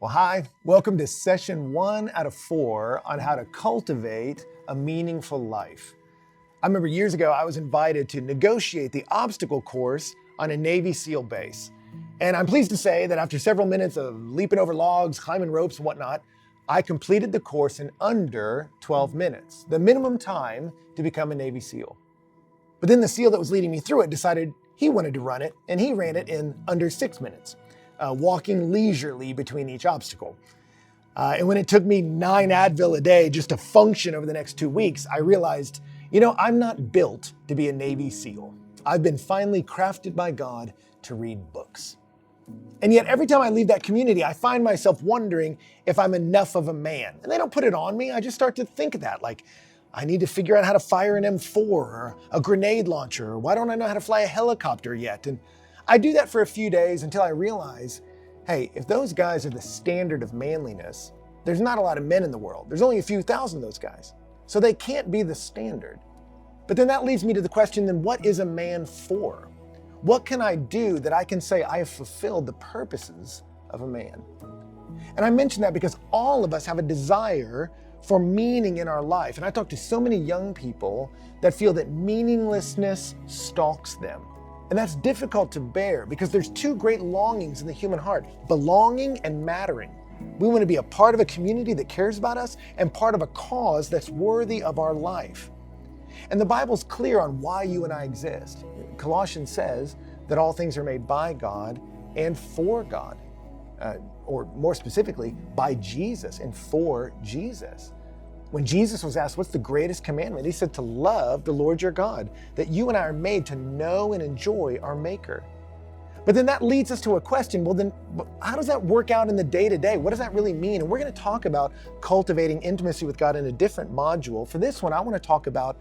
Well, hi, welcome to session 1 out of 4 on how to cultivate a meaningful life. I remember years ago, I was invited to negotiate the obstacle course on a Navy SEAL base. And I'm pleased to say that after several minutes of leaping over logs, climbing ropes, and whatnot, I completed the course in under 12 minutes, the minimum time to become a Navy SEAL. But then the SEAL that was leading me through it decided he wanted to run it, and he ran it in under 6 minutes. Walking leisurely between each obstacle. And when it took me 9 Advil a day just to function over the next 2 weeks, I realized, I'm not built to be a Navy SEAL. I've been finely crafted by God to read books. And yet every time I leave that community, I find myself wondering if I'm enough of a man. And they don't put it on me. I just start to think of that, like, I need to figure out how to fire an M4 or a grenade launcher. Or why don't I know how to fly a helicopter yet? And I do that for a few days until I realize, hey, if those guys are the standard of manliness, there's not a lot of men in the world. There's only a few thousand of those guys. So they can't be the standard. But then that leads me to the question, then what is a man for? What can I do that I can say I have fulfilled the purposes of a man? And I mention that because all of us have a desire for meaning in our life. And I talk to so many young people that feel that meaninglessness stalks them. And that's difficult to bear because there's 2 great longings in the human heart, belonging and mattering. We want to be a part of a community that cares about us and part of a cause that's worthy of our life. And the Bible's clear on why you and I exist. Colossians says that all things are made by God and for God, or more specifically, by Jesus and for Jesus. When Jesus was asked, what's the greatest commandment? He said to love the Lord your God, that you and I are made to know and enjoy our Maker. But then that leads us to a question, well then, how does that work out in the day-to-day? What does that really mean? And we're going to talk about cultivating intimacy with God in a different module. For this one, I want to talk about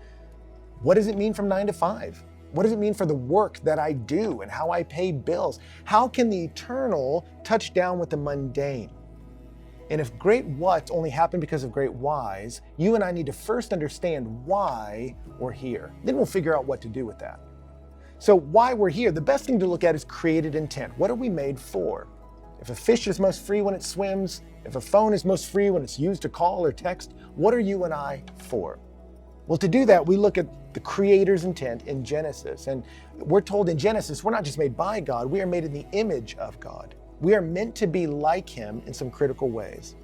what does it mean from 9 to 5? What does it mean for the work that I do and how I pay bills? How can the eternal touch down with the mundane? And if great whats only happen because of great whys, you and I need to first understand why we're here. Then we'll figure out what to do with that. So why we're here, the best thing to look at is created intent. What are we made for? If a fish is most free when it swims, if a phone is most free when it's used to call or text, what are you and I for? Well, to do that, we look at the Creator's intent in Genesis. And we're told in Genesis, we're not just made by God, we are made in the image of God. We are meant to be like Him in some critical ways.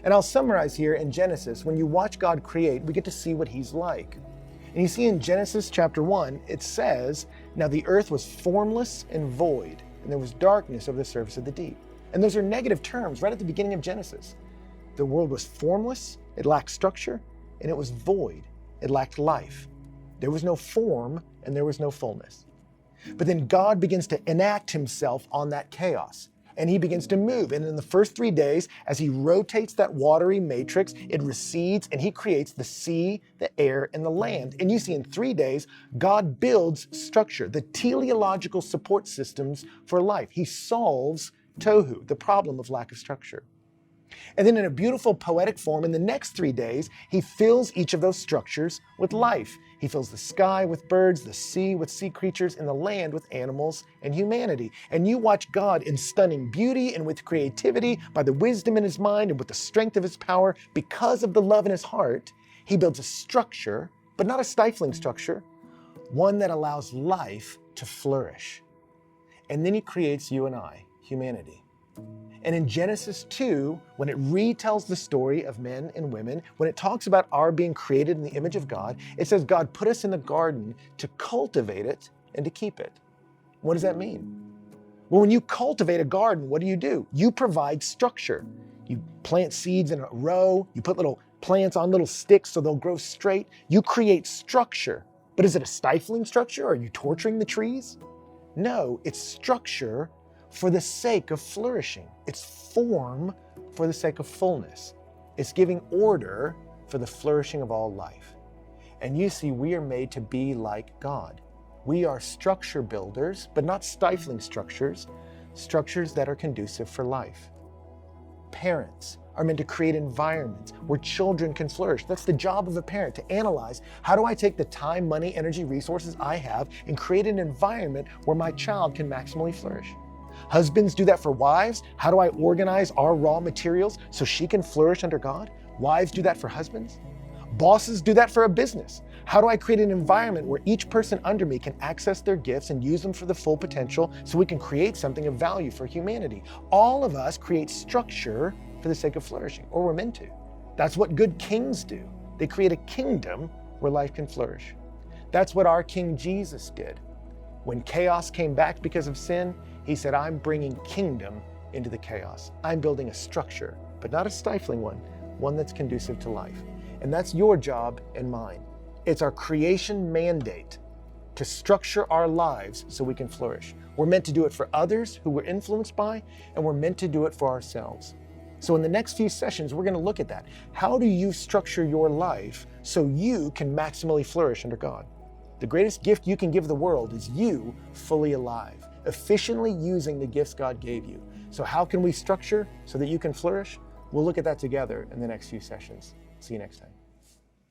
And I'll summarize here in Genesis, when you watch God create, we get to see what He's like. And you see in Genesis chapter 1, it says, now the earth was formless and void, and there was darkness over the surface of the deep. And those are negative terms right at the beginning of Genesis. The world was formless, it lacked structure, and it was void. It lacked life. There was no form and there was no fullness. But then God begins to enact Himself on that chaos. And He begins to move. And in the first 3 days, as He rotates that watery matrix, it recedes and He creates the sea, the air, and the land. And you see in 3 days, God builds structure, the teleological support systems for life. He solves tohu, the problem of lack of structure. And then in a beautiful poetic form, in the next 3 days, He fills each of those structures with life. He fills the sky with birds, the sea with sea creatures, and the land with animals and humanity. And you watch God in stunning beauty and with creativity, by the wisdom in His mind and with the strength of His power, because of the love in His heart, He builds a structure, but not a stifling structure, one that allows life to flourish. And then He creates you and I, humanity. And in Genesis 2, when it retells the story of men and women, when it talks about our being created in the image of God, it says God put us in the garden to cultivate it and to keep it. What does that mean? Well, when you cultivate a garden, what do? You provide structure. You plant seeds in a row, you put little plants on little sticks so they'll grow straight. You create structure. But is it a stifling structure? Are you torturing the trees? No, it's structure for the sake of flourishing. It's form for the sake of fullness. It's giving order for the flourishing of all life. And you see, we are made to be like God. We are structure builders, but not stifling structures, structures that are conducive for life. Parents are meant to create environments where children can flourish. That's the job of a parent, to analyze, how do I take the time, money, energy, resources I have and create an environment where my child can maximally flourish? Husbands do that for wives. How do I organize our raw materials so she can flourish under God? Wives do that for husbands. Bosses do that for a business. How do I create an environment where each person under me can access their gifts and use them for the full potential so we can create something of value for humanity? All of us create structure for the sake of flourishing, or we're meant to. That's what good kings do. They create a kingdom where life can flourish. That's what our King Jesus did. When chaos came back because of sin, he said, I'm bringing kingdom into the chaos. I'm building a structure, but not a stifling one that's conducive to life. And that's your job and mine. It's our creation mandate to structure our lives so we can flourish. We're meant to do it for others who we're influenced by, and we're meant to do it for ourselves. So in the next few sessions, we're going to look at that. How do you structure your life so you can maximally flourish under God? The greatest gift you can give the world is you fully alive, efficiently using the gifts God gave you. So how can we structure so that you can flourish? We'll look at that together in the next few sessions. See you next time.